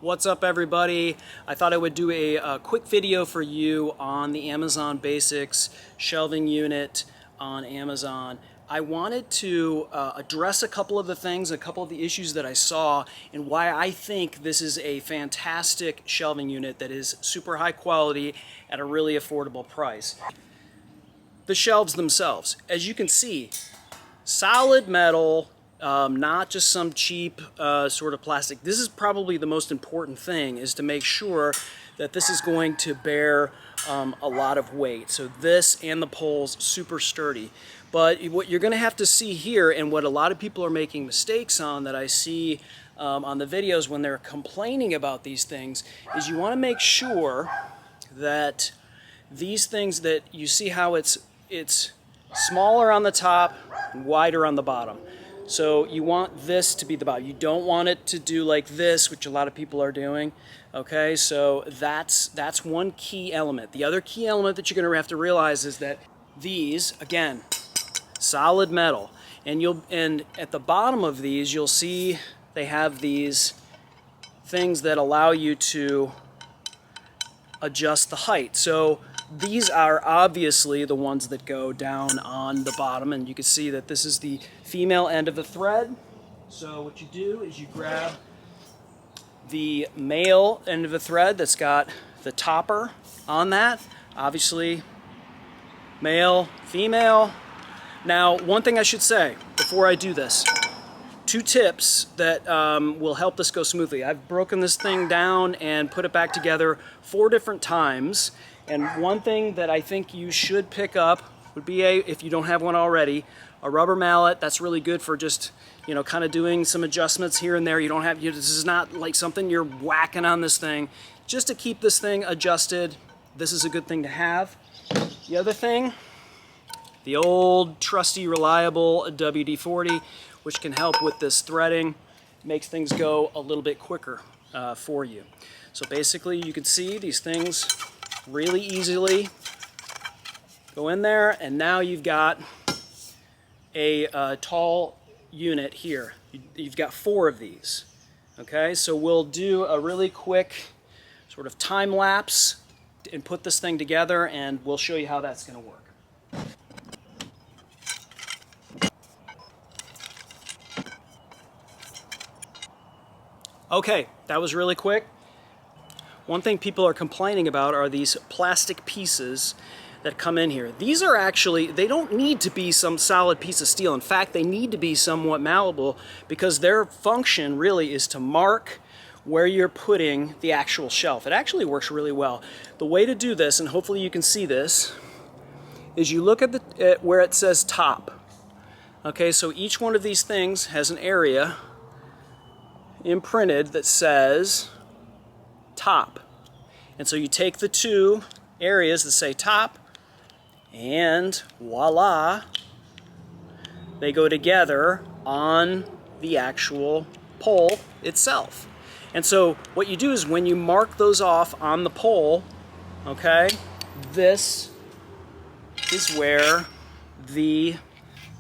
What's up, everybody? I thought I would do a quick video for you on the Amazon Basics shelving unit on Amazon. I wanted to address a couple of the things, a couple of the issues that I saw, and why I think this is a fantastic shelving unit that is super high quality at a really affordable price. The shelves themselves, as you can see, solid metal, not just some cheap sort of plastic. This is probably the most important thing, is to make sure that this is going to bear a lot of weight. So this and the poles, super sturdy. But what you're going to have to see here, and what a lot of people are making mistakes on that I see on the videos when they're complaining about these things, is you want to make sure that these things, that you see how it's smaller on the top, wider on the bottom. So you want this to be the bottom. You don't want it to do like this, which a lot of people are doing. Okay, so that's one key element. The other key element that you're going to have to realize is that these, again, solid metal, and at the bottom of these you'll see they have these things that allow you to adjust the height. So these are obviously the ones that go down on the bottom, and you can see that this is the female end of the thread. So what you do is you grab the male end of the thread that's got the topper on that, obviously male, female. Now, one thing I should say before I do this, two tips that will help this go smoothly. I've broken this thing down and put it back together 4 different times. And one thing that I think you should pick up would be, if you don't have one already, a rubber mallet. That's really good for just, kind of doing some adjustments here and there. You don't have, this is not like something you're whacking on this thing. Just to keep this thing adjusted, this is a good thing to have. The other thing, the old trusty reliable WD-40, which can help with this threading, makes things go a little bit quicker for you. So basically you can see these things really easily go in there, and now you've got a tall unit here. You've got 4 of these. Okay, so we'll do a really quick sort of time lapse and put this thing together, and we'll show you how that's going to work. Okay, that was really quick. One thing people are complaining about are these plastic pieces that come in here. These are actually, they don't need to be some solid piece of steel. In fact, they need to be somewhat malleable, because their function really is to mark where you're putting the actual shelf. It actually works really well. The way to do this, and hopefully you can see this, is you look at where it says top. Okay, so each one of these things has an area imprinted that says top. And so you take the 2 areas that say top, and voila, they go together on the actual pole itself. And so what you do is, when you mark those off on the pole, okay, this is where the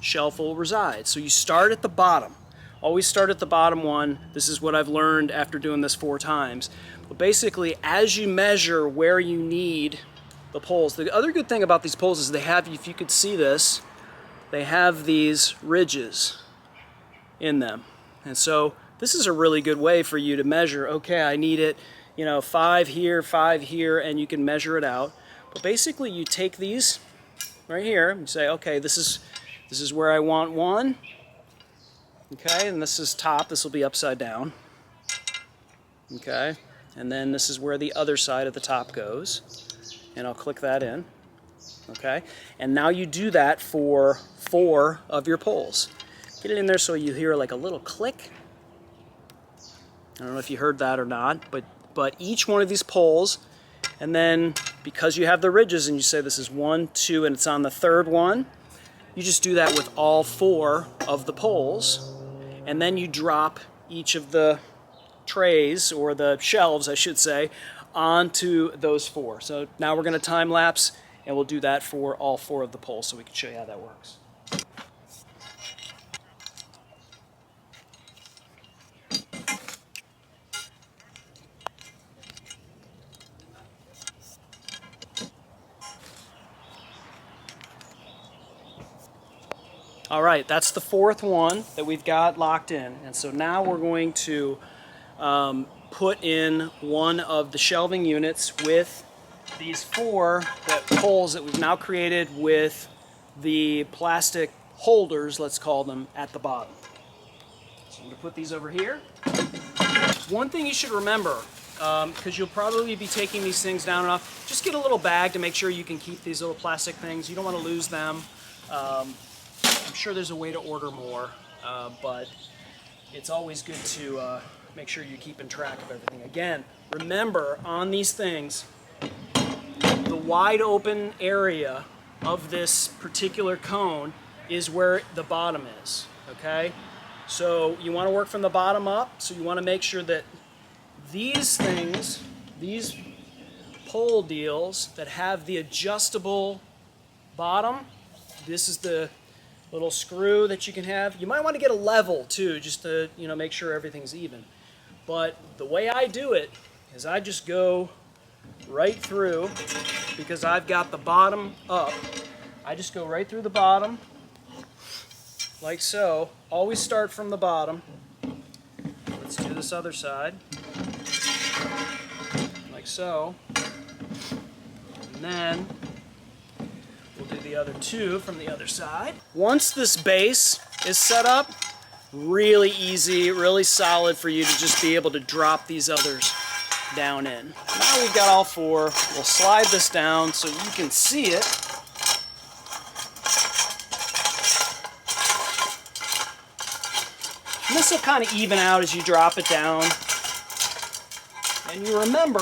shelf will reside. So you start at the bottom. Always start at the bottom one. This is what I've learned after doing this 4 times. But basically, as you measure where you need the poles, the other good thing about these poles is they have, if you could see this, they have these ridges in them. And so this is a really good way for you to measure, okay, I need it, 5 here, 5 here, and you can measure it out. But basically, you take these right here and say, okay, this is where I want one. Okay, and this is top, this will be upside down. Okay, and then this is where the other side of the top goes. And I'll click that in. Okay, and now you do that for 4 of your poles. Get it in there so you hear like a little click. I don't know if you heard that or not, but each one of these poles, and then because you have the ridges and you say this is 1, 2, and it's on the 3rd one, you just do that with all 4 of the poles, and then you drop each of the trays, or the shelves I should say, onto those 4. So now we're going to time lapse, and we'll do that for all 4 of the poles so we can show you how that works. All right, that's the fourth one that we've got locked in. And so now we're going to put in one of the shelving units with these four holes that we've now created with the plastic holders, let's call them, at the bottom. So I'm going to put these over here. One thing you should remember, because you'll probably be taking these things down and off, just get a little bag to make sure you can keep these little plastic things. You don't want to lose them. I'm sure there's a way to order more, but it's always good to make sure you're keeping track of everything. Again, remember on these things, the wide open area of this particular cone is where the bottom is, okay? So you want to work from the bottom up, so you want to make sure that these things, these pole deals that have the adjustable bottom, this is the little screw that you can have. You might want to get a level too, just to make sure everything's even. But the way I do it is I just go right through, because I've got the bottom up. I just go right through the bottom, like so. Always start from the bottom. Let's do this other side, like so. And then we'll do the other two from the other side. Once this base is set up, really easy, really solid for you to just be able to drop these others down in. Now we've got all four. We'll slide this down so you can see it. And this will kind of even out as you drop it down. And you remember,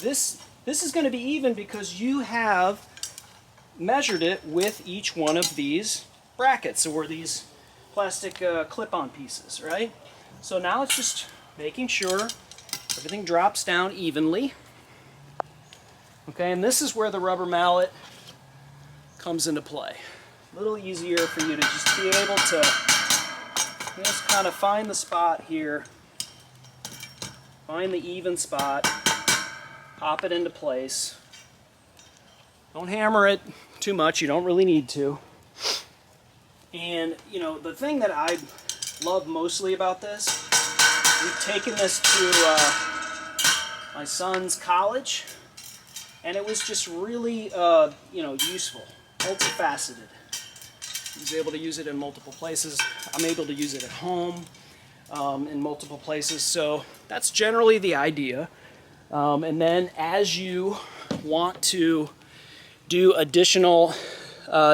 this is going to be even because you have measured it with each one of these brackets, or these plastic clip-on pieces, right? So now it's just making sure everything drops down evenly. Okay, and this is where the rubber mallet comes into play. A little easier for you to just be able to just kind of find the spot here, find the even spot, pop it into place. Don't hammer it too much, you don't really need to. And the thing that I love mostly about this, we've taken this to my son's college, and it was just really useful, multifaceted. He was able to use it in multiple places. I'm able to use it at home in multiple places. So that's generally the idea. And then as you want to do additional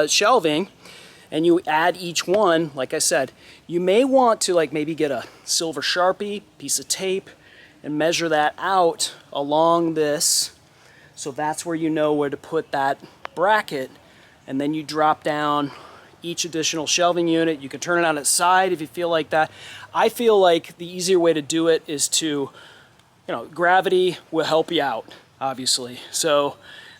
shelving, and you add each one, like I said, you may want to maybe get a silver Sharpie, piece of tape, and measure that out along this. So that's where you know where to put that bracket, and then you drop down each additional shelving unit. You can turn it on its side if you feel like that. I feel like the easier way to do it is to, gravity will help you out, obviously. So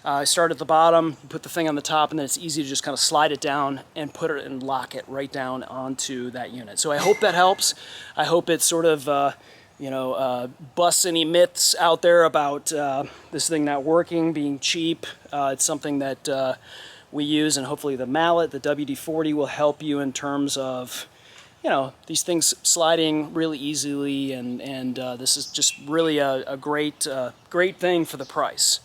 I start at the bottom, put the thing on the top, and then it's easy to just kind of slide it down and put it and lock it right down onto that unit. So I hope that helps. I hope it sort of busts any myths out there about this thing not working, being cheap. It's something that we use, and hopefully the mallet, the WD-40, will help you in terms of these things sliding really easily, and this is just really a great thing for the price.